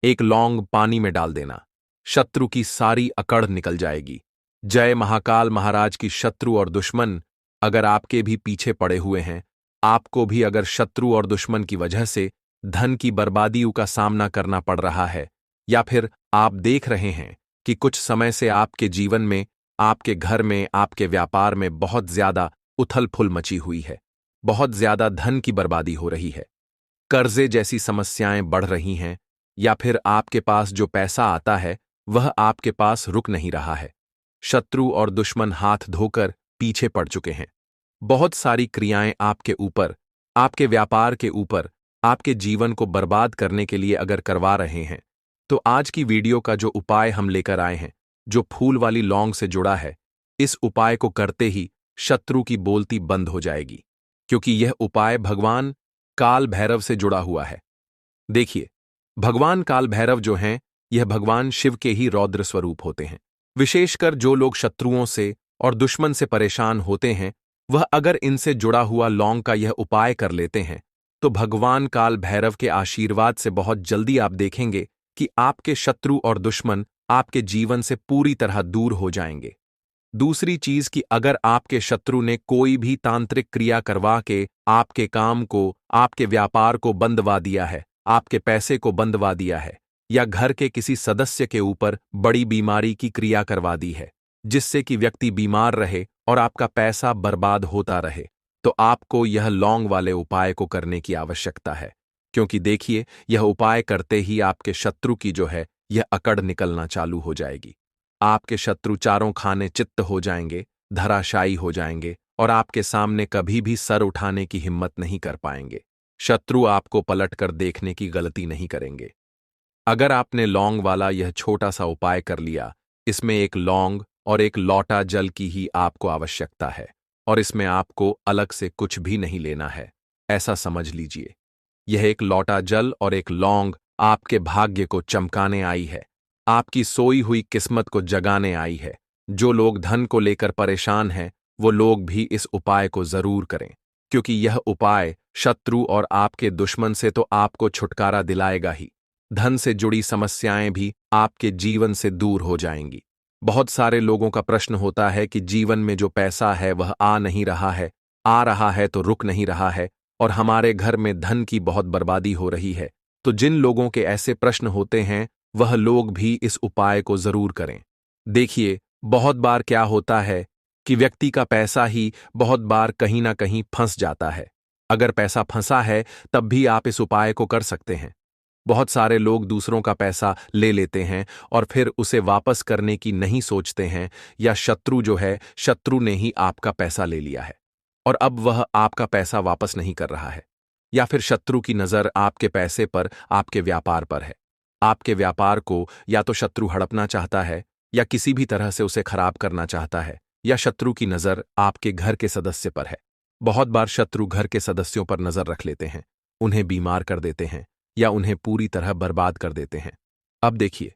एक लौंग पानी में डाल देना, शत्रु की सारी अकड़ निकल जाएगी। जय महाकाल महाराज की शत्रु और दुश्मन अगर आपके भी पीछे पड़े हुए हैं, आपको भी अगर शत्रु और दुश्मन की वजह से धन की बर्बादियों का सामना करना पड़ रहा है, या फिर आप देख रहे हैं कि कुछ समय से आपके जीवन में, आपके घर में, आपके व्यापार में बहुत ज्यादा उथल पुथल मची हुई है, बहुत ज्यादा धन की बर्बादी हो रही है, कर्जे जैसी समस्याएं बढ़ रही हैं, या फिर आपके पास जो पैसा आता है वह आपके पास रुक नहीं रहा है, शत्रु और दुश्मन हाथ धोकर पीछे पड़ चुके हैं। बहुत सारी क्रियाएं आपके ऊपर, आपके व्यापार के ऊपर, आपके जीवन को बर्बाद करने के लिए अगर करवा रहे हैं, तो आज की वीडियो का जो उपाय हम लेकर आए हैं, जो फूल वाली लौंग से जुड़ा है, इस उपाय को करते ही शत्रु की बोलती बंद हो जाएगी, क्योंकि यह उपाय भगवान काल भैरव से जुड़ा हुआ है। देखिए, भगवान काल भैरव जो हैं, यह भगवान शिव के ही रौद्र स्वरूप होते हैं। विशेषकर जो लोग शत्रुओं से और दुश्मन से परेशान होते हैं, वह अगर इनसे जुड़ा हुआ लौंग का यह उपाय कर लेते हैं, तो भगवान काल भैरव के आशीर्वाद से बहुत जल्दी आप देखेंगे कि आपके शत्रु और दुश्मन आपके जीवन से पूरी तरह दूर हो जाएंगे। दूसरी चीज कि अगर आपके शत्रु ने कोई भी तांत्रिक क्रिया करवा के आपके काम को, आपके व्यापार को बंदवा दिया है, आपके पैसे को बंदवा दिया है, या घर के किसी सदस्य के ऊपर बड़ी बीमारी की क्रिया करवा दी है, जिससे कि व्यक्ति बीमार रहे और आपका पैसा बर्बाद होता रहे, तो आपको यह लौंग वाले उपाय को करने की आवश्यकता है। क्योंकि देखिए, यह उपाय करते ही आपके शत्रु की जो है यह अकड़ निकलना चालू हो जाएगी। आपके शत्रु चारों खाने चित्त हो जाएंगे, धराशायी हो जाएंगे और आपके सामने कभी भी सर उठाने की हिम्मत नहीं कर पाएंगे। शत्रु आपको पलटकर देखने की गलती नहीं करेंगे। अगर आपने लौंग वाला यह छोटा सा उपाय कर लिया, इसमें एक लौंग और एक लौटा जल की ही आपको आवश्यकता है, और इसमें आपको अलग से कुछ भी नहीं लेना है, ऐसा समझ लीजिए। यह एक लौटा जल और एक लौंग आपके भाग्य को चमकाने आई है, आपकी सोई हुई किस्मत को जगाने आई है। जो लोग धन को लेकर परेशान हैं, वो लोग भी इस उपाय को जरूर करें, क्योंकि यह उपाय शत्रु और आपके दुश्मन से तो आपको छुटकारा दिलाएगा ही, धन से जुड़ी समस्याएं भी आपके जीवन से दूर हो जाएंगी। बहुत सारे लोगों का प्रश्न होता है कि जीवन में जो पैसा है वह आ नहीं रहा है, आ रहा है तो रुक नहीं रहा है, और हमारे घर में धन की बहुत बर्बादी हो रही है। तो जिन लोगों के ऐसे प्रश्न होते हैं, वह लोग भी इस उपाय को जरूर करें। देखिए, बहुत बार क्या होता है कि व्यक्ति का पैसा ही बहुत बार कहीं ना कहीं फंस जाता है। अगर पैसा फंसा है, तब भी आप इस उपाय को कर सकते हैं। बहुत सारे लोग दूसरों का पैसा ले लेते हैं और फिर उसे वापस करने की नहीं सोचते हैं, या शत्रु जो है, शत्रु ने ही आपका पैसा ले लिया है और अब वह आपका पैसा वापस नहीं कर रहा है, या फिर शत्रु की नजर आपके पैसे पर, आपके व्यापार पर है। आपके व्यापार को या तो शत्रु हड़पना चाहता है, या किसी भी तरह से उसे खराब करना चाहता है, या शत्रु की नजर आपके घर के सदस्य पर है। बहुत बार शत्रु घर के सदस्यों पर नजर रख लेते हैं, उन्हें बीमार कर देते हैं, या उन्हें पूरी तरह बर्बाद कर देते हैं। अब देखिए,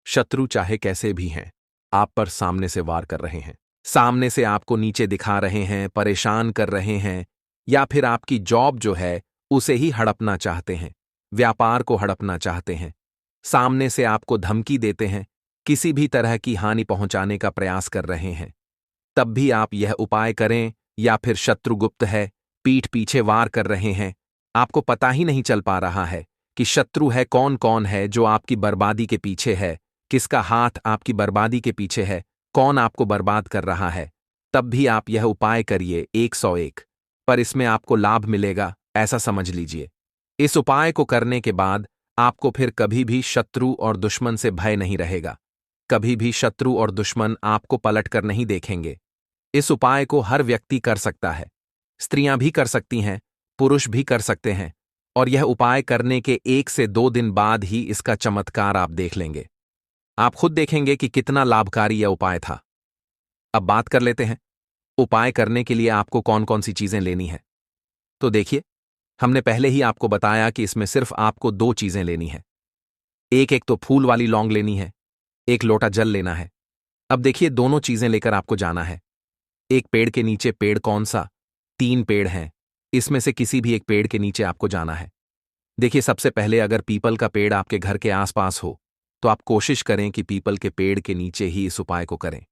शत्रु चाहे कैसे भी हैं, आप पर सामने से वार कर रहे हैं, सामने से आपको नीचे दिखा रहे हैं, परेशान कर रहे हैं, या फिर आपकी जॉब जो है उसे ही हड़पना चाहते हैं, व्यापार को हड़पना चाहते हैं, सामने से आपको धमकी देते हैं, किसी भी तरह की हानि पहुंचाने का प्रयास कर रहे हैं। तब भी आप यह उपाय करें, या फिर शत्रु गुप्त है, पीठ पीछे वार कर रहे हैं, आपको पता ही नहीं चल पा रहा है कि शत्रु है कौन कौन है जो आपकी बर्बादी के पीछे है, किसका हाथ आपकी बर्बादी के पीछे है, कौन आपको बर्बाद कर रहा है, तब भी आप यह उपाय करिए 101, पर इसमें आपको लाभ मिलेगा, ऐसा समझ लीजिए। इस उपाय को करने के बाद आपको फिर कभी भी शत्रु और दुश्मन से भय नहीं रहेगा, कभी भी शत्रु और दुश्मन आपको पलटकर नहीं देखेंगे। इस उपाय को हर व्यक्ति कर सकता है, स्त्रियां भी कर सकती हैं, पुरुष भी कर सकते हैं, और यह उपाय करने के 1 से 2 दिन बाद ही इसका चमत्कार आप देख लेंगे। आप खुद देखेंगे कि कितना लाभकारी यह उपाय था। अब बात कर लेते हैं, उपाय करने के लिए आपको कौन कौन सी चीजें लेनी है। तो देखिए, हमने पहले ही आपको बताया कि इसमें सिर्फ आपको 2 चीजें लेनी है। एक तो फूल वाली लौंग लेनी है, एक लोटा जल लेना है। अब देखिए, दोनों चीजें लेकर आपको जाना है। एक पेड़ के नीचे, पेड़ कौन सा? 3 पेड़ हैं, इसमें से किसी भी एक पेड़ के नीचे आपको जाना है। देखिए, सबसे पहले अगर पीपल का पेड़ आपके घर के आसपास हो तो आप कोशिश करें कि पीपल के पेड़ के नीचे ही इस उपाय को करें।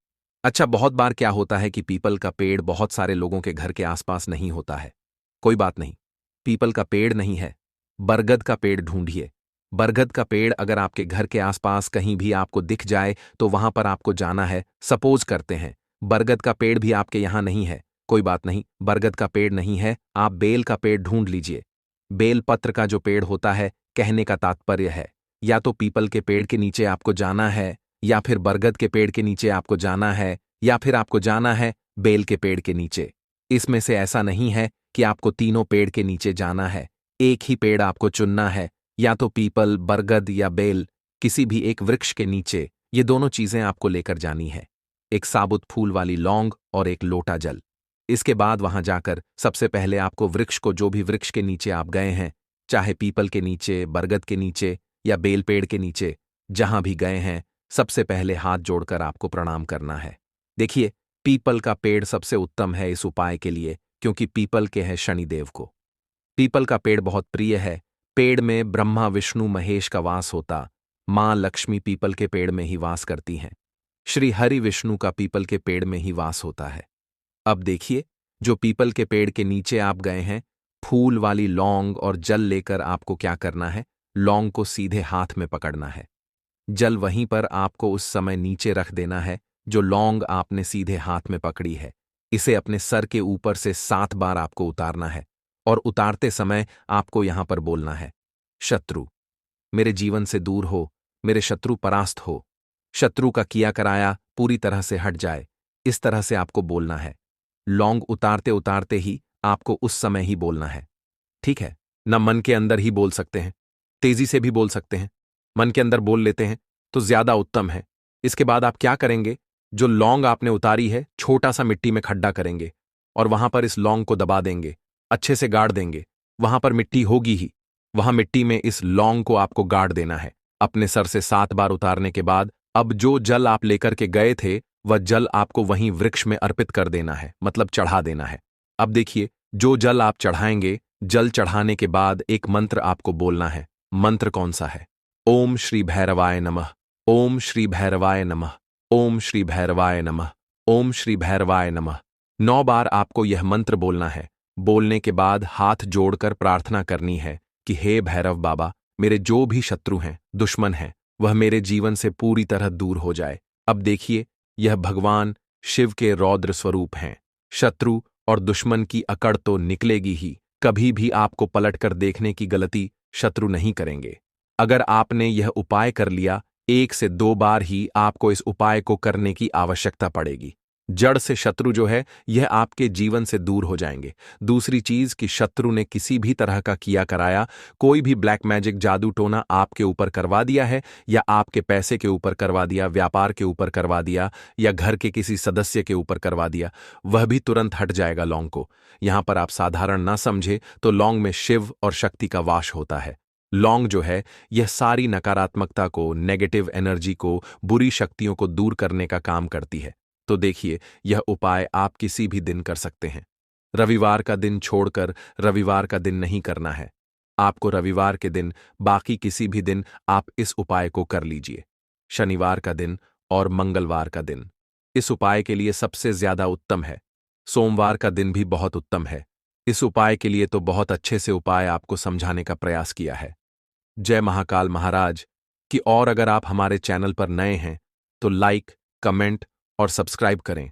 अच्छा, बहुत बार क्या होता है कि पीपल का पेड़ बहुत सारे लोगों के घर के आसपास नहीं होता है। कोई बात नहीं, पीपल का पेड़ नहीं है, बरगद का पेड़ ढूंढिए। बरगद का पेड़ अगर आपके घर के आसपास कहीं भी आपको दिख जाए तो वहां पर आपको जाना है। सपोज करते हैं बरगद का पेड़ भी आपके यहां नहीं है, कोई बात नहीं, बरगद का पेड़ नहीं है, आप बेल का पेड़ ढूंढ लीजिए। बेल पत्र का जो पेड़ होता है, कहने का तात्पर्य है या तो पीपल के पेड़ के नीचे आपको जाना है, या फिर बरगद के पेड़ के नीचे आपको जाना है, या फिर आपको जाना है बेल के पेड़ के नीचे। इसमें से ऐसा नहीं है कि आपको तीनों पेड़ के नीचे जाना है, एक ही पेड़ आपको चुनना है, या तो पीपल, बरगद या बेल, किसी भी एक वृक्ष के नीचे। ये दोनों चीजें आपको लेकर जानी है, एक साबुत फूल वाली लौंग और एक लोटा जल। इसके बाद वहां जाकर सबसे पहले आपको वृक्ष को, जो भी वृक्ष के नीचे आप गए हैं, चाहे पीपल के नीचे, बरगद के नीचे या बेल पेड़ के नीचे, जहां भी गए हैं, सबसे पहले हाथ जोड़कर आपको प्रणाम करना है। देखिए, पीपल का पेड़ सबसे उत्तम है इस उपाय के लिए, क्योंकि पीपल के है शनिदेव को। पीपल का पेड़ बहुत प्रिय है। पेड़ में ब्रह्मा, विष्णु, महेश का वास होता। मां लक्ष्मी पीपल के पेड़ में ही वास करती हैं। श्री हरि विष्णु का पीपल के पेड़ में ही वास होता है। अब देखिए, जो पीपल के पेड़ के नीचे आप गए हैं, फूल वाली लौंग और जल लेकर आपको क्या करना है, लौंग को सीधे हाथ में पकड़ना है। जल वहीं पर आपको उस समय नीचे रख देना है जो लौंग आपने सीधे हाथ में पकड़ी है। इसे अपने सर के ऊपर से 7 बार आपको उतारना है, और उतारते समय आपको यहां पर बोलना है, शत्रु मेरे जीवन से दूर हो, मेरे शत्रु परास्त हो, शत्रु का किया कराया पूरी तरह से हट जाए। इस तरह से आपको बोलना है। लौंग उतारते उतारते ही आपको उस समय ही बोलना है, ठीक है न? मन के अंदर ही बोल सकते हैं, तेजी से भी बोल सकते हैं। मन के अंदर बोल लेते हैं तो ज्यादा उत्तम है। इसके बाद आप क्या करेंगे, जो लौंग आपने उतारी है, छोटा सा मिट्टी में खड्डा करेंगे और वहां पर इस लौंग को दबा देंगे, अच्छे से गाड़ देंगे। वहां पर मिट्टी होगी ही, वहां मिट्टी में इस लौंग को आपको गाड़ देना है। अपने सर से 7 बार उतारने के बाद अब जो जल आप लेकर के गए थे, वह जल आपको वहीं वृक्ष में अर्पित कर देना है, मतलब चढ़ा देना है। अब देखिए, जो जल आप चढ़ाएंगे, जल चढ़ाने के बाद एक मंत्र आपको बोलना है। मंत्र कौन सा है? ओम श्री भैरवाय नमः, ओम श्री भैरवाय नमः, ओम श्री भैरवाय नमः, ओम श्री भैरवाय नमः। 9 बार आपको यह मंत्र बोलना है। बोलने के बाद हाथ जोड़कर प्रार्थना करनी है कि हे भैरव बाबा, मेरे जो भी शत्रु हैं, दुश्मन हैं, वह मेरे जीवन से पूरी तरह दूर हो जाए। अब देखिए, यह भगवान शिव के रौद्र स्वरूप हैं। शत्रु और दुश्मन की अकड़ तो निकलेगी ही, कभी भी आपको पलटकर देखने की गलती शत्रु नहीं करेंगे। अगर आपने यह उपाय कर लिया, 1 से 2 बार ही आपको इस उपाय को करने की आवश्यकता पड़ेगी। जड़ से शत्रु जो है, यह आपके जीवन से दूर हो जाएंगे। दूसरी चीज कि शत्रु ने किसी भी तरह का किया कराया, कोई भी ब्लैक मैजिक, जादू टोना आपके ऊपर करवा दिया है, या आपके पैसे के ऊपर करवा दिया, व्यापार के ऊपर करवा दिया, या घर के किसी सदस्य के ऊपर करवा दिया, वह भी तुरंत हट जाएगा लौंग को। यहां पर आप साधारण ना समझे तो लौंग में शिव और शक्ति का वास होता है। लौंग जो है, यह सारी नकारात्मकता को, नेगेटिव एनर्जी को, बुरी शक्तियों को दूर करने का काम करती है। तो देखिए, यह उपाय आप किसी भी दिन कर सकते हैं। रविवार का दिन छोड़कर रविवार का दिन नहीं करना है। आपको रविवार के दिन, बाकी किसी भी दिन आप इस उपाय को कर लीजिए। शनिवार का दिन और मंगलवार का दिन इस उपाय के लिए सबसे ज्यादा उत्तम है। सोमवार का दिन भी बहुत उत्तम है। इस उपाय के लिए तो बहुत अच्छे से उपाय आपको समझाने का प्रयास किया है। जय महाकाल महाराज की। और अगर आप हमारे चैनल पर नए हैं तो लाइक, कमेंट और सब्सक्राइब करें।